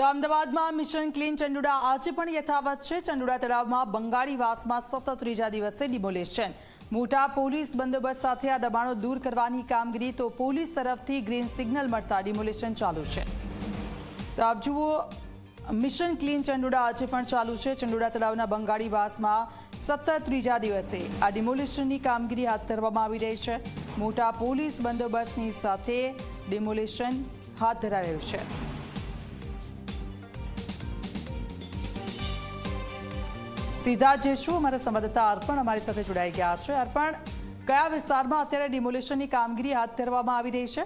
તો અમદાવાદમાં mission clean ચંડુડા આજે પણ યથાવત છે। ચંડુડા તળાવમાં બંગાળીવાસમાં સતત ત્રીજા દિવસે ડિમોલિશન। મોટા પોલીસ બંદોબસ્ત સાથે આ દબાણો દૂર કરવાની કામગીરી તો પોલીસ તરફથી ગ્રીન સિગ્નલ મળતા ડિમોલિશન ચાલુ છે। તો આપ જુઓ, મિશન ક્લીન ચંડુડા આજે પણ ચાલુ છે। ચંડુડા તળાવના બંગાળીવાસમાં સતત ત્રીજા દિવસે આ ડિમોલિશનની કામગીરી હાથ ધરવામાં આવી રહી છે। મોટા પોલીસ બંદોબસ્તની સાથે ડિમોલિશન હાથ ધરાયું છે। सीधा जैसू अमरा संवाददाता अर्पण अमरी साथे जोड़ाई गया है। अर्पण, कया विस्तारमां अत्यारे डिमोलिशननी कामगीरी हाथ धरवामां आवी रही छे?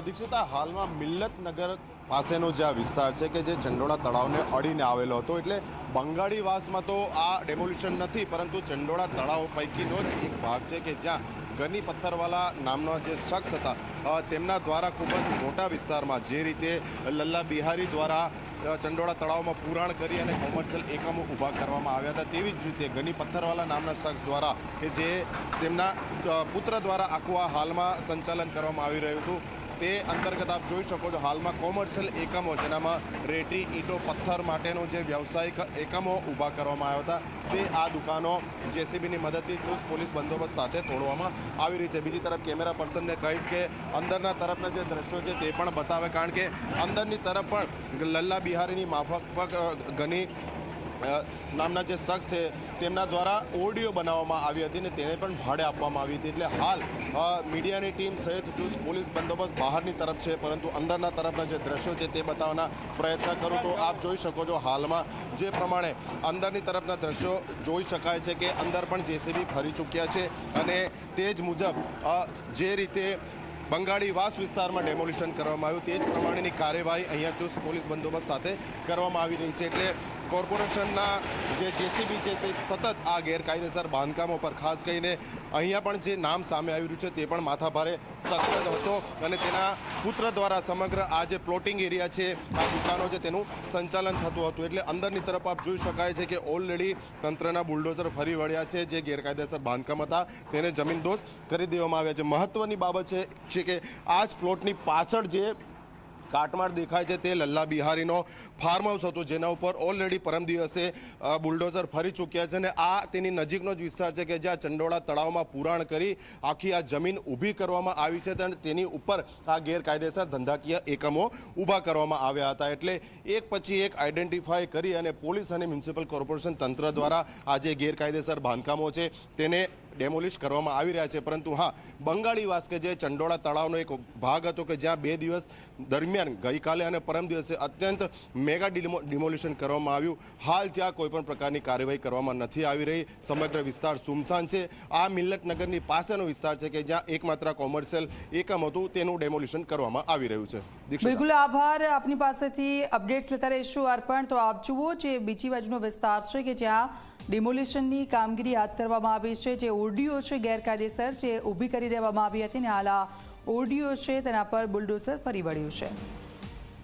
दीक्षिता, हाल में मिल्लत नगर पासेनो जे विस्तार है कि जे चंडोळा तळावने अड़ीने आवेलो हतो, एटले बंगाळीवासमां तो आ डेमोलिशन नहीं, परंतु चंडोळा तळाव पैकीनो ज एक भाग है कि ज्यां गनी पत्थरवाला नामनो जे शख्स था तेमना द्वारा खूब ज मोटा विस्तारमां जे रीते लल्ला बिहारी द्वारा चंडोळा तळावमां पुराण करी अने कोमर्शियल एकमो ऊभा करवामां आव्या हता, तेवी ज रीते गनी पत्थरवाला नामना शख्स द्वारा के जे तेमना पुत्र द्वारा आखुं आ हालमां संचालन करवामां आवी रह्युं हतुं। ते अंतर्गत आप जोई शको छो हाल में कोमर्शियल एकमो जेनामां रेती ईंटो पत्थर माटेनो जे व्यावसायिक एकमो ऊभा करवामां आव्या हता, ते आ दुकानों जेसीबीनी मददथी चुस्त पोलीस बंदोबस्त साथे तोड़वामां आवी रही है। बीजी तरफ कैमरा पर्सन ने कहीश के अंदरना तरफना जे दृश्यों छे ते पण बतावे, कारण के अंदरनी तरफ पण लल्ला बिहारीनी माफक गनी नामना जे शख्स है तेमना द्वारा ऑडियो बनाववामां आवी हती ने तेने पण भाड़े आपवामां आवी हती। एटले हाल मीडियानी टीम सहित चुस्त पोलीस बंदोबस्त बहारनी तरफ है, परंतु अंदरना तरफना जे दृश्यों है ते बताववाना प्रयत्न करूँ तो आप जोई शको छो हाल में जे प्रमाणे अंदरनी तरफना दृश्यों जोई शकाय छे कि अंदर पण जेसीबी फरी चूक्या छे अने तेज मुजब जे रीते बंगाळीवास विस्तार में डेमोलिशन करवामां आव्युं तेज प्रमाणेनी कार्यवाही अहींया चुस्त पोलीस बंदोबस्त साथे करवामां आवी रही है। एटले कोर्पोरेशनना जे जेसीबी है ते सतत आ गैरकायदेसर बांधकामों पर खास करीने अहींया पण जे नाम सामे आवी रह्युं छे ते पण माथाभारे शख्स हतो अने तेना पुत्र द्वारा समग्र आ जे प्लॉटिंग एरिया है आ दुकानों है तेनुं संचालन थतुं हतुं। एटले अंदरनी तरफ आप जोई शकाय छे कि ऑलरेडी तंत्रना बुलडोजर फरी वळ्या छे, जे गैरकायदेसर बांधकाम हता तेने जमीनदोज करी देवामां आव्या छे। महत्वनी बाबत छे कि आज प्लॉटनी पाछळ जे काटमाळ देखाय छे ते लल्ला बिहारीनो फार्म हाउस हतुं, जेना उपर ऑलरेडी परम दिवसे बुलडोजर फरी चूक्या छे। आ तेनी नजीकनो ज विस्तार छे कि ज्यां चंडोळा तळावमां पुराण करी आखी आ जमीन ऊभी करवामां आवी छे अने तेनी उपर आ गैरकायदेसर धंधाकीय एकमो ऊभा करवामां आव्या हता। एटले एक पछी एक आइडेंटिफाई करी अने पोलीस अने म्युनिसिपल कॉर्पोरेशन तंत्र द्वारा आ जे गैरकायदेसर बांधकामो छे तेने डेमोलिश करवामां आवी रह्या छे। परंतु हाँ, बंगाळीवास के जे चंडोळा तळावनो एक भाग हतो कि ज्यां 2 दिवस दरमियान गई काले अने परम दिवसे अत्यंत मेगा डिमोलिशन करवामां आव्युं। हाल त्यां कोईपण प्रकारनी कार्यवाही करवामां नथी आवी रही। समग्र विस्तार सुमसान छे। आ मिल्लत नगरनी पासेनो विस्तार छे कि ज्यां एकमात्र कॉमर्शियल एकम हतुं तेनुं डेमोलिशन करवामां आवी रह्युं छे। बिल्कुल आभार, आपनी पासेथी अपडेट्स लेता रहीशुं। अर्पण, तो आप जुओ जे बीजी बाजुनो विस्तार छे कि ज्यां डिमोलिशननी कामगीरी हाथ धरवामां आवी छे। जे ऑडियो छे गैरकायदेसर जे ऊभी करी देवामां आवी हती ने हाल आ ऑडियो छे तेना पर बुलडोजर फरी वळ्युं छे।